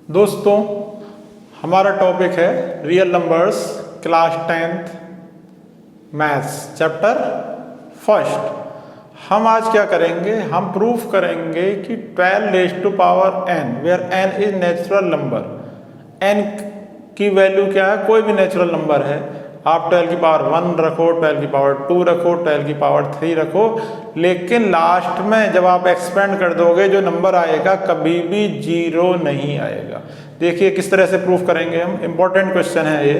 दोस्तों, हमारा टॉपिक है real numbers class 10th maths chapter first. हम आज क्या करेंगे, हम प्रूफ करेंगे कि 12 raise to power n where n is natural number. n की वैल्यू क्या है, कोई भी नेचुरल नंबर है। आप 12 की पावर 1 रखो, 12 की पावर 2 रखो, 12 की पावर 3 रखो, लेकिन लास्ट में जब आप एक्सपेंड कर दोगे जो नंबर आएगा कभी भी 0 नहीं आएगा। देखिए किस तरह से प्रूफ करेंगे हम, इंपॉर्टेंट क्वेश्चन है ये।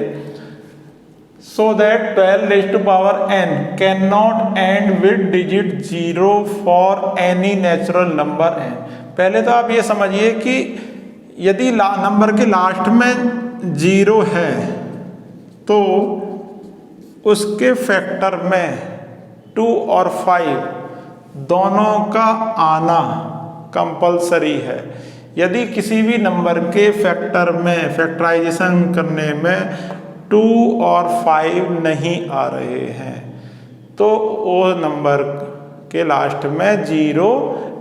So that 12 raise to power n can not end with digit 0 for any natural number n। पहले तो आप ये समझिए कि यदि नंबर के लास्ट में 0 है तो उसके फैक्टर में 2 और 5 दोनों का आना कंपलसरी है। यदि किसी भी नंबर के फैक्टर में फैक्टराइजेशन करने में 2 और 5 नहीं आ रहे हैं तो वो नंबर के लास्ट में 0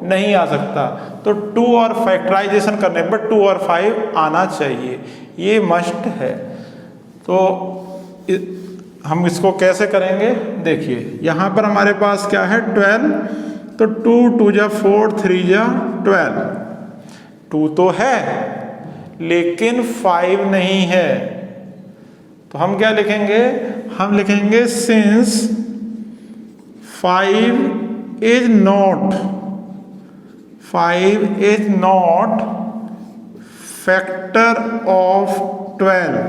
नहीं आ सकता। तो 2 और फैक्टराइजेशन करने पर 2 और 5 आना चाहिए, ये मस्ट है। तो हम इसको कैसे करेंगे, देखिए यहाँ पर हमारे पास क्या है 12, तो 2 2 जा 4 3 जा 12। 2 तो है लेकिन 5 नहीं है, तो हम क्या लिखेंगे, हम लिखेंगे since 5 is not factor of 12,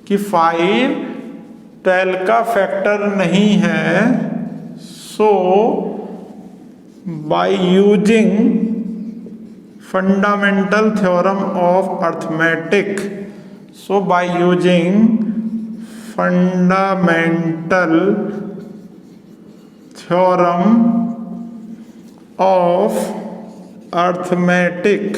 कि 5 12 का फैक्टर नहीं है। So by using fundamental theorem of arithmetic, so by using fundamental theorem of arithmetic,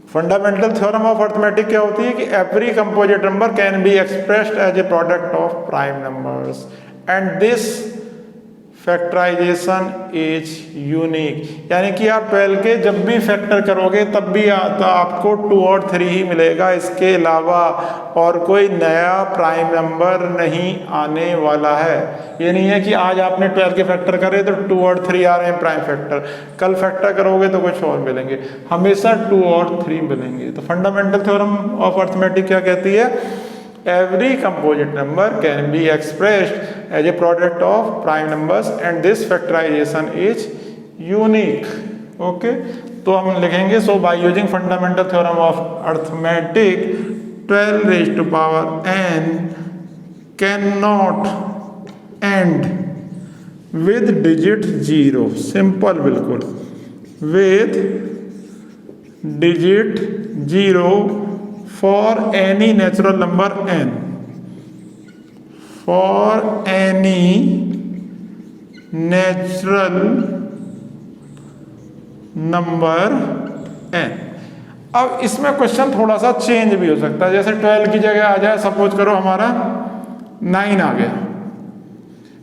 fundamental theorem of arithmetic क्या होती है कि every composite number can be expressed as a product of prime numbers and this factorisation is unique. यानी कि आप 12 के जब भी फैक्टर करोगे तब भी आपको 2 और 3 ही मिलेगा, इसके अलावा और कोई नया प्राइम नंबर नहीं आने वाला है। ये नहीं है कि आज आपने 12 के फैक्टर करे तो 2 और 3 आ रहे हैं प्राइम फैक्टर, कल फैक्टर करोगे तो कुछ और मिलेंगे, हमेशा 2 और 3 मिलेंगे। तो फंडामेंटल थ्योरम ऑफ अर्थमेटिक क्या कहती है, every composite number can be expressed as a product of prime numbers and this factorization is unique। Okay, तो हम लिखेंगे so by using fundamental theorem of arithmetic 12 raised to power n cannot end with digit 0, simple बिल्कुल, with digit 0 for any natural number n, for any natural number n। अब इसमें question थोड़ा सा change भी हो सकता है, जैसे 12 की जगह आ जाए, सपोज करो हमारा 9 आ गया,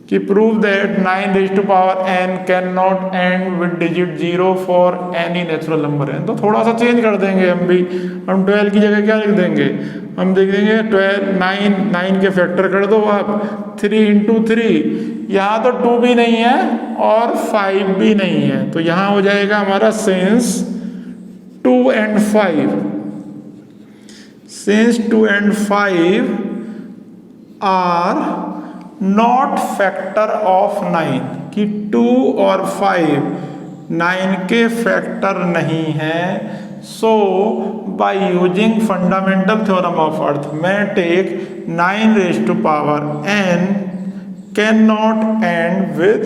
कि prove that 9 raise to power n can not end with digit 0 for any natural number n। तो थोड़ा सा चेंज कर देंगे हम भी, हम 12 की जगह क्या लिख देंगे, हम देख देंगे 9 के फैक्टर कर दो आप, 3 इंटू 3, यहाँ तो 2 भी नहीं है और 5 भी नहीं है, तो यहाँ हो जाएगा हमारा since 2 and 5, since 2 and 5 are not factor of 9, कि 2 और 5 9 के फैक्टर नहीं है। So by using fundamental theorem of arithmetic 9 raise to power n can not end with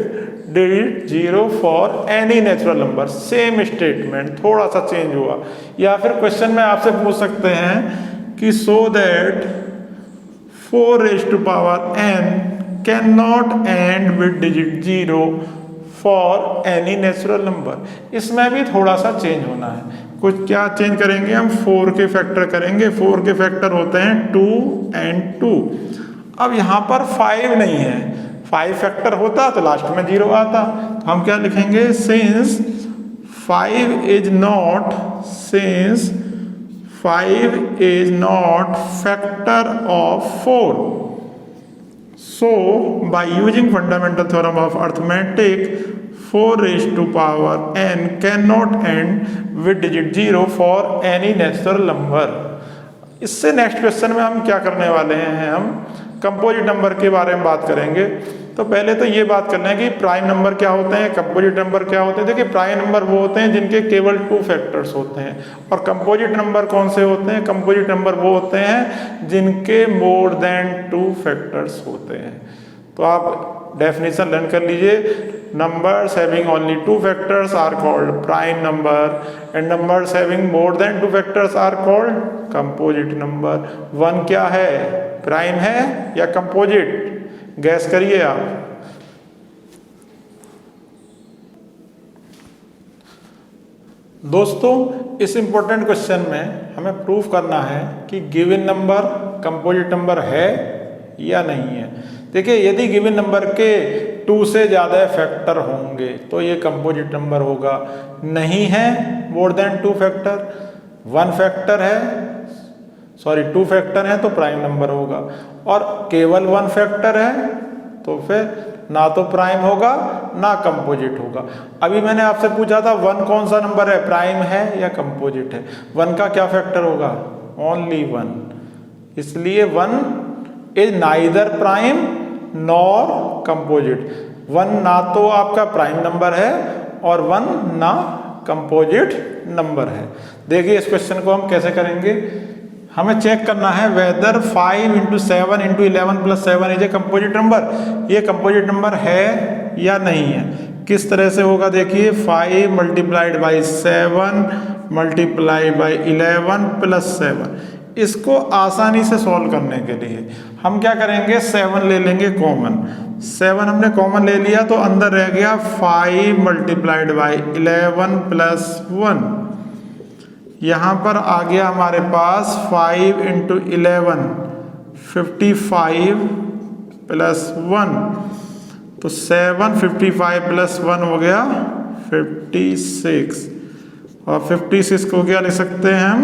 digit 0 for any natural number. Same statement, थोड़ा सा change हुआ। या फिर क्वेश्चन में आपसे पूछ सकते हैं कि so that 4 raise to power n can not end with digit 0 for any natural number. इसमें भी थोड़ा सा चेंज होना है। कुछ क्या चेंज करेंगे, हम 4 के फैक्टर करेंगे। 4 के फैक्टर होते हैं 2 and 2। अब यहाँ पर 5 नहीं है, 5 फैक्टर होता तो लास्ट में 0 आता। तो हम क्या लिखेंगे, since 5 is not factor of 4, so by using fundamental theorem of arithmetic 4 raised to power n cannot end with digit 0 for any natural number। इससे नेक्स्ट क्वेश्चन में हम क्या करने वाले हैं, हम कंपोजिट नंबर के बारे में बात करेंगे। तो पहले तो ये बात करना है कि प्राइम नंबर क्या होते हैं, कंपोजिट नंबर क्या होते हैं। देखिए प्राइम नंबर वो होते हैं जिनके केवल 2 फैक्टर्स होते हैं, और कंपोजिट नंबर कौन से होते हैं, कंपोजिट नंबर वो होते हैं जिनके मोर देन 2 फैक्टर्स होते हैं। तो आप डेफिनेशन लर्न कर लीजिए, numbers having only 2 factors are called prime number and numbers having more than 2 factors are called composite number. 1 क्या है, प्राइम है या कंपोजिट, गैस करिए आप। दोस्तों इस इंपॉर्टेंट क्वेश्चन में हमें प्रूफ करना है कि गिवन नंबर कंपोजिट नंबर है या नहीं है। देखिए यदि गिवन नंबर के 2 से ज़्यादा फैक्टर होंगे तो ये कंपोजिट नंबर होगा, नहीं है मोर देन 2 फैक्टर, 1 फैक्टर है, सॉरी 2 फैक्टर है तो प्राइम नंबर होगा, और केवल 1 फैक्टर है तो फिर ना तो प्राइम होगा ना कंपोजिट होगा। अभी मैंने आपसे पूछा था 1 कौन सा नंबर है, प्राइम है या कंपोजिट है। 1 का क्या फैक्टर होगा, ओनली 1, इसलिए 1 is neither prime nor composite. 1 ना तो आपका प्राइम नंबर है और 1 ना कंपोजिट नंबर है। देखिए इस क्वेश्चन को हम कैसे करेंगे, हमें चेक करना है whether 5 × 7 × 11 + 7 is a composite number, ये कंपोजिट नंबर है या नहीं है। किस तरह से होगा, देखिए 5 × 7 × 11 + 7, इसको आसानी से सॉल्व करने के लिए हम क्या करेंगे, 7 ले लेंगे कॉमन। 7 हमने कॉमन ले लिया तो अंदर रह गया 5 × 11 + 1, यहाँ पर आ गया हमारे पास 5 × 11 55 + 1, तो 7 55 + 1 हो गया 56, और 56 को क्या लिख सकते हैं हम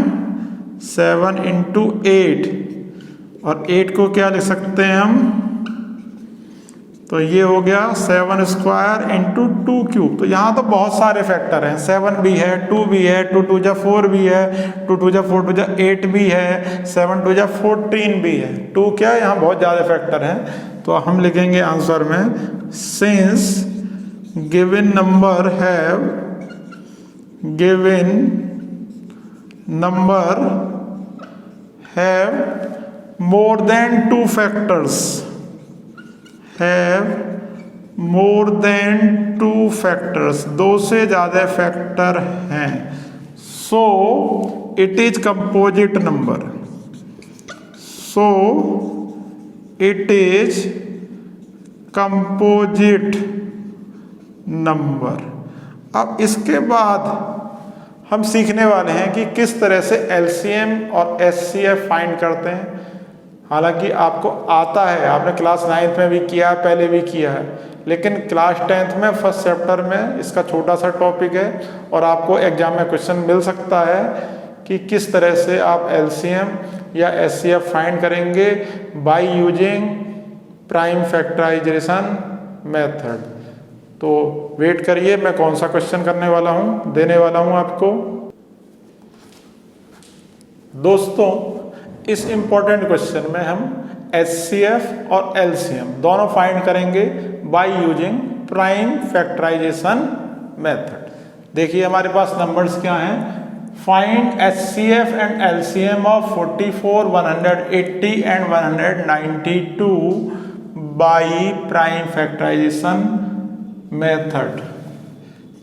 7 × 8, और 8 को क्या लिख सकते हैं हम, तो ये हो गया 7² × 2³ तो यहाँ तो बहुत सारे फैक्टर हैं, 7 भी है, 2 भी है, 2 × 2 = 4 भी है, 2 × 4 = 8 भी है, 7 × 2 = 14 भी है। 2 क्या, यहाँ बहुत ज़्यादा फैक्टर हैं। तो हम लिखेंगे आंसर में, since given number have more than 2 factors, have more than 2 factors, 2 से ज़्यादा फैक्टर हैं, so it is composite number, so it is composite number। अब इसके बाद हम सीखने वाले हैं कि किस तरह से LCM और HCF फाइंड करते हैं। हालांकि आपको आता है, आपने क्लास 9th में भी किया है, पहले भी किया है, लेकिन क्लास 10th में फर्स्ट चैप्टर में इसका छोटा सा टॉपिक है और आपको एग्जाम में क्वेश्चन मिल सकता है कि किस तरह से आप LCM या HCF फाइंड करेंगे by using prime factorisation method. तो वेट करिए, मैं कौन सा क्वेश्चन करने वाला हूँ, देने वाला हूँ आपको। दोस्तों इस इम्पोर्टेंट क्वेश्चन में हम HCF और LCM दोनों फाइंड करेंगे by using prime factorisation method. देखिए हमारे पास नंबर्स क्या हैं, find HCF and LCM of 44, 180 and 192 by prime factorisation method.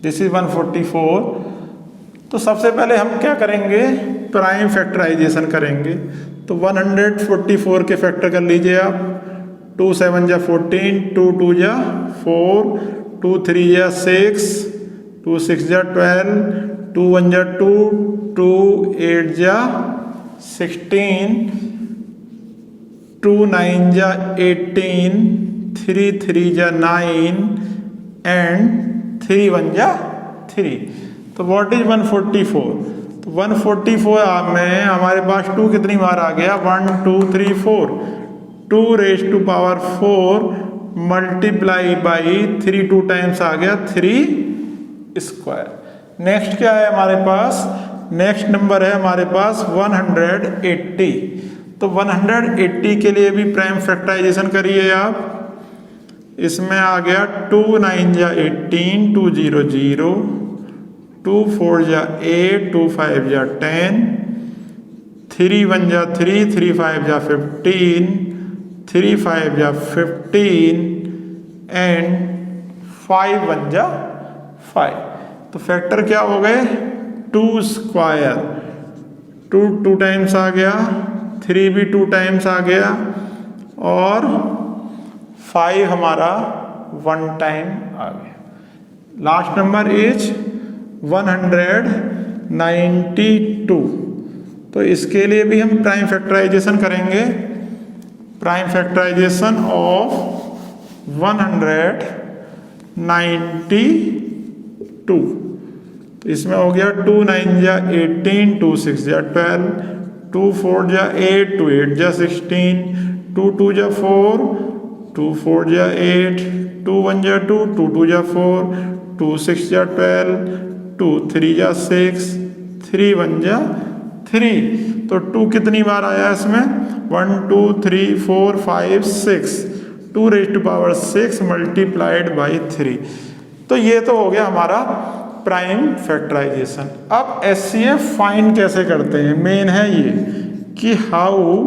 This is 144। तो सबसे पहले हम क्या करेंगे, प्राइम फैक्टराइजेशन करेंगे। तो 144 के फैक्टर कर लीजिए आप, 2 × 7 = 14, 2 × 2 = 4, 2 × 3 = 6, 2 × 6 = 12, 2 × 1 = 2, 2 × 8 = 16, 2 × 9 = 18, 3 3 जा 9 एंड 3 1 जा 3। तो व्हाट इज 144? तो 144 में हमारे पास 2 कितनी बार आ गया? 1 2 3 4। 2 raise to power 4 multiply by 3 2 times आ गया 3 स्क्वायर। नेक्स्ट क्या है हमारे पास? नेक्स्ट नंबर है हमारे पास 180। तो 180 के लिए भी प्राइम फैक्टराइजेशन करिए आप। इसमें आ गया 2 9 जा 18, 2 0 0, 2 4 जा 8, 2 5 जा 10, 3 1 जा 3, 3 5 जा 15, 3 5 जा 15 एंड 5 1 जा 5। तो फैक्टर क्या हो गए? 2 स्क्वायर। 2 2 टाइम्स आ गया, 3 भी 2 टाइम्स आ गया और 5 हमारा 1 टाइम आ गया। Last number is 192। तो इसके लिए भी हम प्राइम फैक्टराइजेशन करेंगे। Prime factorisation of 192। तो इसमें हो गया 2 9 जा 18, 2 6 जा 12, 2 4 जा 8, 2 8 जा 16, 2 2 जा 4, 2 4 जा 8, 2 1 जा 2, 2 2 जा 4, 2 6 जा 12, 2 3 जा 6, 3 1 जा 3। तो 2 कितनी बार आया इसमें? 1 2 3 4 5 6। 2 raise to power 6 multiplied by 3। तो ये तो हो गया हमारा प्राइम फैक्टराइजेशन। अब एचसीएफ फाइंड कैसे करते हैं? मेन है ये कि how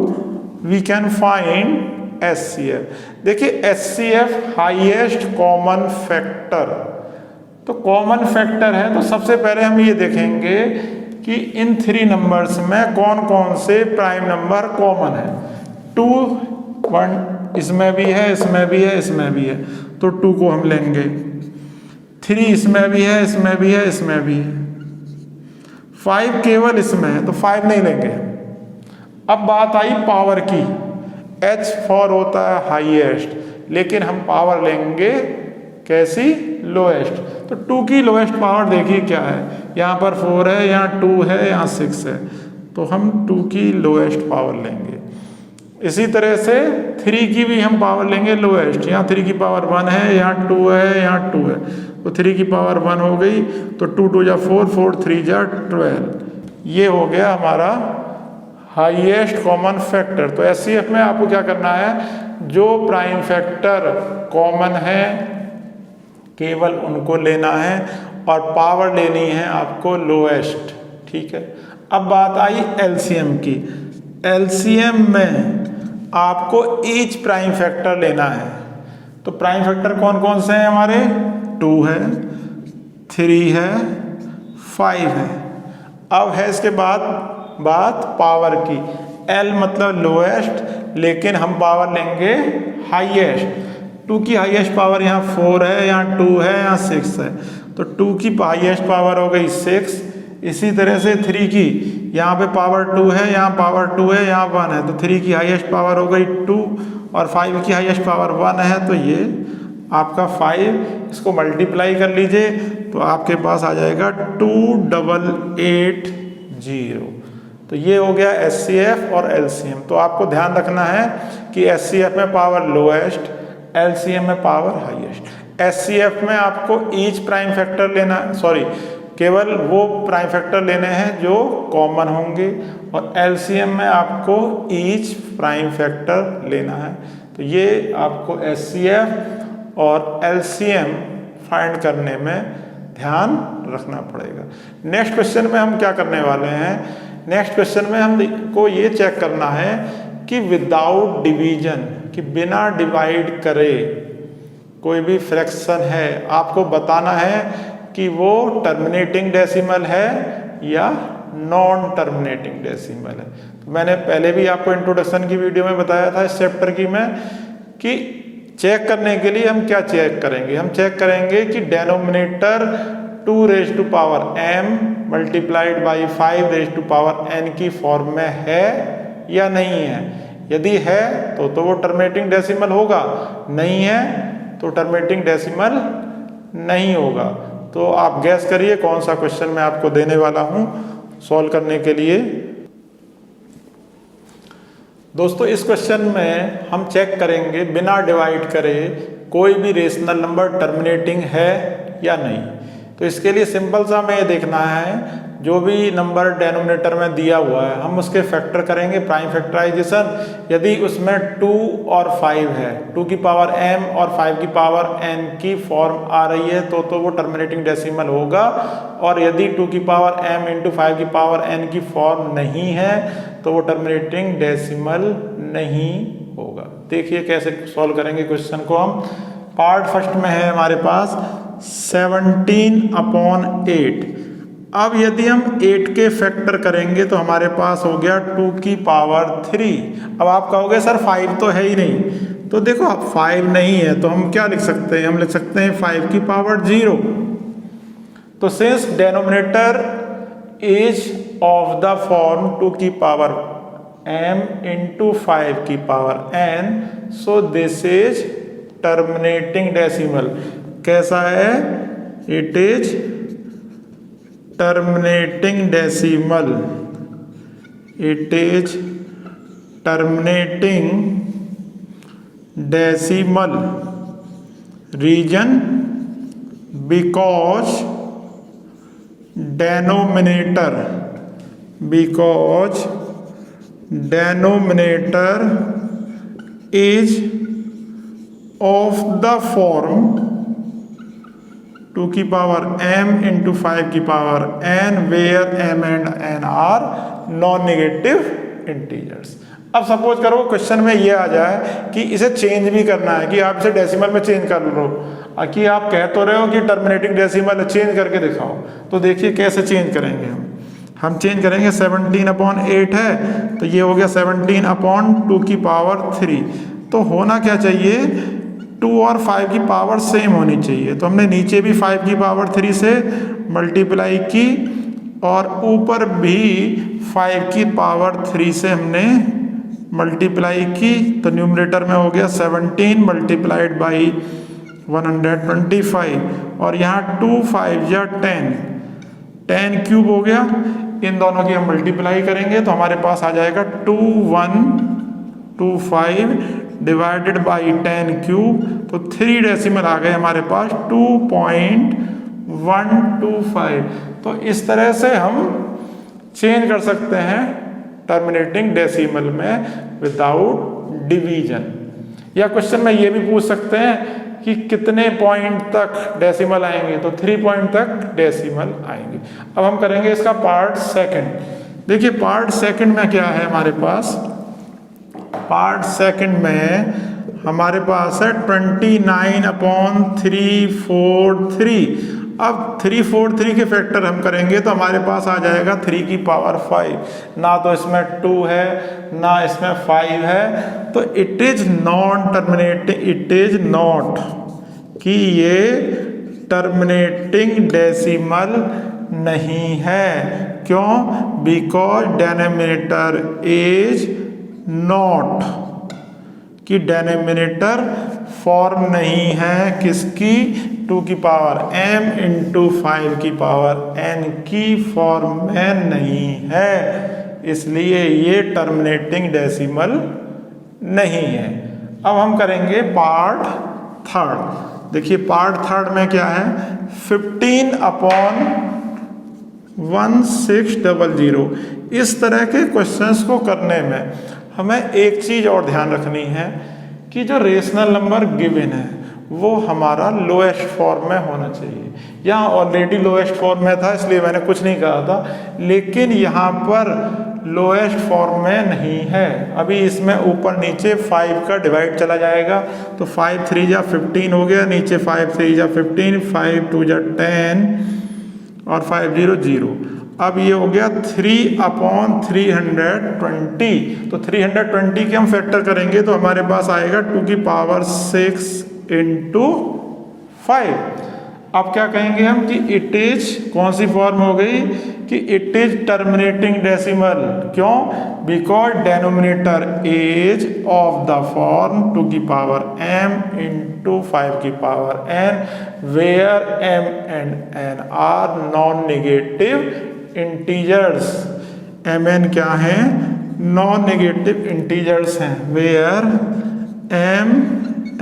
we can find HCF. देखिए एचसीएफ हाईएस्ट कॉमन फैक्टर। तो कॉमन फैक्टर है तो सबसे पहले हम ये देखेंगे कि इन 3 नंबर्स में कौन कौन से प्राइम नंबर कॉमन है। 2 1 इसमें भी है, इसमें भी है, इसमें भी है, तो 2 को हम लेंगे। 3 इसमें भी है, इसमें भी है, इसमें भी है। 5 केवल इसमें है तो 5 नहीं लेंगे। अब बात आई पावर की। H4 होता है हाईएस्ट, लेकिन हम पावर लेंगे कैसी? लोएस्ट। तो 2 की लोएस्ट पावर देखिए क्या है? यहाँ पर 4 है, यहाँ 2 है, यहाँ 6 है, तो हम 2 की लोएस्ट पावर लेंगे। इसी तरह से 3 की भी हम पावर लेंगे लोएस्ट। यहाँ 3 की पावर 1 है, यहाँ 2 है, यहाँ 2 है, तो 3 की पावर 1 हो गई। तो 2 2 जा 4, 4 3 जा 12। ये हो गया हमारा हाईएस्ट कॉमन फैक्टर। तो एचसीएफ में आपको क्या करना है? जो प्राइम फैक्टर कॉमन है केवल उनको लेना है और पावर लेनी है आपको लोएस्ट। ठीक है। अब बात आई एलसीएम की। एलसीएम में आपको ईच प्राइम फैक्टर लेना है। तो प्राइम फैक्टर कौन कौन से हैं हमारे? 2 है, 3 है, 5 है। अब है इसके बाद बात पावर की। L मतलब लोएस्ट, लेकिन हम पावर लेंगे हाईएस्ट। 2 की हाईएस्ट पावर यहाँ 4 है, यहाँ 2 है, यहाँ 6 है, तो 2 की हाईएस्ट पावर हो गई 6। इसी तरह से 3 की यहाँ पे पावर 2 है, यहाँ पावर 2 है, यहाँ 1 है, तो 3 की हाईएस्ट पावर हो गई 2 और 5 की हाईएस्ट पावर 1 है, तो ये आपका 5। इसको मल्टीप्लाई कर लीजिए तो आपके पास आ जाएगा 2880। तो ये हो गया एचसीएफ और एलसीएम। तो आपको ध्यान रखना है कि एचसीएफ में पावर लोएस्ट, एलसीएम में पावर हाईएस्ट। एचसीएफ में आपको ईच प्राइम फैक्टर लेना, केवल वो प्राइम फैक्टर लेने हैं जो कॉमन होंगे, और एलसीएम में आपको ईच प्राइम फैक्टर लेना है। तो ये आपको एचसीएफ और एलसीएम फाइंड करने में ध्यान रखना पड़ेगा। नेक्स्ट क्वेश्चन में हम क्या करने वाले हैं? नेक्स्ट क्वेश्चन में हमको ये चेक करना है कि विदाउट डिवीजन, कि बिना डिवाइड करे कोई भी फ्रैक्शन है, आपको बताना है कि वो टर्मिनेटिंग डेसिमल है या नॉन टर्मिनेटिंग डेसिमल है। तो मैंने पहले भी आपको इंट्रोडक्शन की वीडियो में बताया था इस चैप्टर की में कि चेक करने के लिए हम क्या चेक करेंगे? हम चेक करेंगे कि denominator 2 raise to power m multiplied by 5 raise to power n की फॉर्म में है या नहीं है। यदि है तो वो टर्मिनेटिंग डेसिमल होगा, नहीं है तो टर्मिनेटिंग डेसिमल नहीं होगा। तो आप गैस करिए कौन सा क्वेश्चन मैं आपको देने वाला हूँ सॉल्व करने के लिए। दोस्तों इस क्वेश्चन में हम चेक करेंगे बिना डिवाइड करे कोई भी रेशनल नंबर टर्मिनेटिंग है या नहीं। तो इसके लिए सिंपल सा हमें ये देखना है जो भी नंबर डेनोमिनेटर में दिया हुआ है हम उसके फैक्टर करेंगे प्राइम फैक्टराइजेशन। यदि उसमें 2 और 5 है, 2 की पावर m और 5 की पावर n की फॉर्म आ रही है तो वो टर्मिनेटिंग डेसिमल होगा। और यदि 2 की पावर m इंटू 5 की पावर n की फॉर्म नहीं है तो वो टर्मिनेटिंग डेसिमल नहीं होगा। देखिए कैसे सॉल्व करेंगे क्वेश्चन को हम। पार्ट फर्स्ट में है हमारे पास 17/8। अब यदि हम 8 के फैक्टर करेंगे तो हमारे पास हो गया 2 की पावर 3। अब आप कहोगे सर 5 तो है ही नहीं, तो देखो अब 5 नहीं है तो हम क्या लिख सकते हैं, हम लिख सकते हैं 5 की पावर 0। तो since denominator is of the form 2 की पावर m इंटू 5 की power n, so this is terminating decimal. कैसा है, it is terminating decimal, it is terminating decimal reason because denominator is of the form 2 की power m into 5 की power n where m and n are non negative integers. अब suppose करो question में ये आ जाए कि इसे चेंज भी करना है, कि आप इसे डेसिमल में चेंज कर लो, कि आप कह तो रहे हो कि टर्मिनेटिंग डेसिमल चेंज करके दिखाओ। तो देखिए कैसे चेंज करेंगे हम चेंज करेंगे 17/8 है तो ये हो गया 17/2 की पावर 3। तो होना क्या चाहिए, 2 और 5 की पावर सेम होनी चाहिए। तो हमने नीचे भी 5 की पावर 3 से मल्टीप्लाई की और ऊपर भी 5 की पावर 3 से हमने मल्टीप्लाई की। तो न्यूमरेटर में हो गया 17 मल्टीप्लाइड बाई 125 और यहाँ 2 5 या 10 क्यूब हो गया। इन दोनों की हम मल्टीप्लाई करेंगे तो हमारे पास आ जाएगा 2125 डिवाइडेड बाई 10 क्यूब। तो 3 डेसिमल आ गए हमारे पास 2.125। तो इस तरह से हम चेंज कर सकते हैं टर्मिनेटिंग डेसिमल में विदाउट डिवीजन। या क्वेश्चन में ये भी पूछ सकते हैं कि कितने पॉइंट तक डेसिमल आएंगे, तो 3 पॉइंट तक डेसिमल आएंगे। अब हम करेंगे इसका पार्ट सेकंड। देखिए पार्ट सेकंड में क्या है हमारे पास, पार्ट सेकंड में हमारे पास है 29/343। अब 343 के फैक्टर हम करेंगे तो हमारे पास आ जाएगा 3 की पावर 5। ना तो इसमें 2 है ना इसमें 5 है, तो it is non terminating, it is not कि ये टर्मिनेटिंग डेसिमल नहीं है। क्यों, बिकॉज डेनोमिनेटर इज नॉट, कि डेनोमिनेटर फॉर्म नहीं है किसकी, 2 की पावर m इंटू 5 की पावर n की फॉर्म में नहीं है, इसलिए ये टर्मिनेटिंग डेसिमल नहीं है। अब हम करेंगे पार्ट थर्ड। देखिए पार्ट थर्ड में क्या है, 15/1600। इस तरह के क्वेश्चंस को करने में हमें एक चीज और ध्यान रखनी है कि जो रेशनल नंबर गिवन है वो हमारा लोएस्ट फॉर्म में होना चाहिए। यहाँ ऑलरेडी लोएस्ट फॉर्म में था इसलिए मैंने कुछ नहीं कहा था, लेकिन यहाँ पर लोएस्ट फॉर्म में नहीं है। अभी इसमें ऊपर नीचे 5 का डिवाइड चला जाएगा तो 5 3 जा 15 हो गया, नीचे 5 3 जा 15, 5 2 जा 10 और 5 0 0। अब ये हो गया 3/320। तो 320 के हम फैक्टर करेंगे तो हमारे पास आएगा 2 की पावर 6 इंटू 5। अब क्या कहेंगे हम कि इट इज कौन सी फॉर्म हो गई कि इट इज टर्मिनेटिंग डेसिमल। क्यों? Because denominator is of the form 2 की पावर m इंटू 5 की power n where m and n are non negative integers. mn क्या है? नॉन नेगेटिव इंटीजर्स हैं। Where m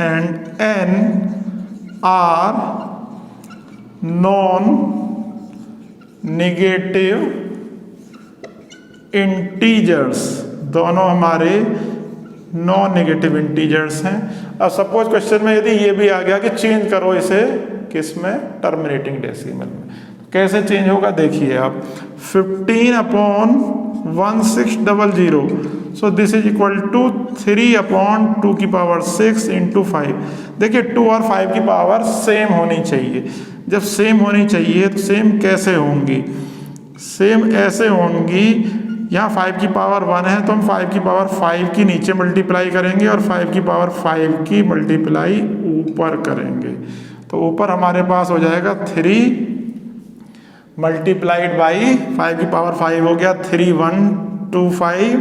and n are non negative integers, दोनों हमारे non negative integers हैं। अब suppose question में यदि ये भी आ गया कि चेंज करो इसे किसमें? टर्मिनेटिंग डेसिमल में। कैसे चेंज होगा देखिए आप। 15/1600, so this is equal to 3/2 की पावर 6 इंटू 5। देखिए 2 और 5 की पावर सेम होनी चाहिए। जब सेम होनी चाहिए तो सेम कैसे होंगी? सेम ऐसे होंगी, यहाँ 5 की पावर 1 है तो हम 5 की पावर 5 की नीचे मल्टीप्लाई करेंगे और 5 की पावर 5 की मल्टीप्लाई ऊपर करेंगे। तो ऊपर हमारे पास हो जाएगा 3 मल्टीप्लाइड बाई 5 की पावर 5 हो गया 3125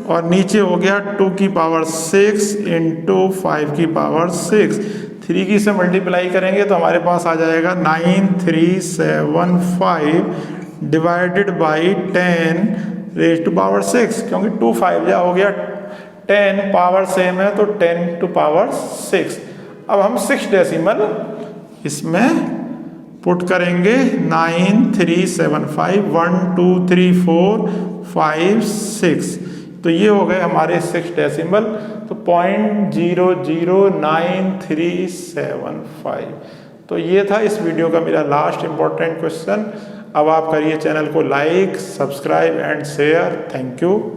और नीचे हो गया 2 की पावर 6 इंटू 5 की पावर 6। 3 की से मल्टीप्लाई करेंगे तो हमारे पास आ जाएगा 9375 divided by 10 raise to power 6, क्योंकि 2 5 जा हो गया 10, पावर सेम है तो 10 टू पावर 6। अब हम 6 डेसिमल इसमें पुट करेंगे। 9375 1 2 3 4 5 6, तो ये हो गए हमारे 6 डेसिमल। तो 0.009375। तो ये था इस वीडियो का मेरा लास्ट इंपॉर्टेंट क्वेश्चन। अब आप करिए चैनल को like, subscribe and share. Thank you.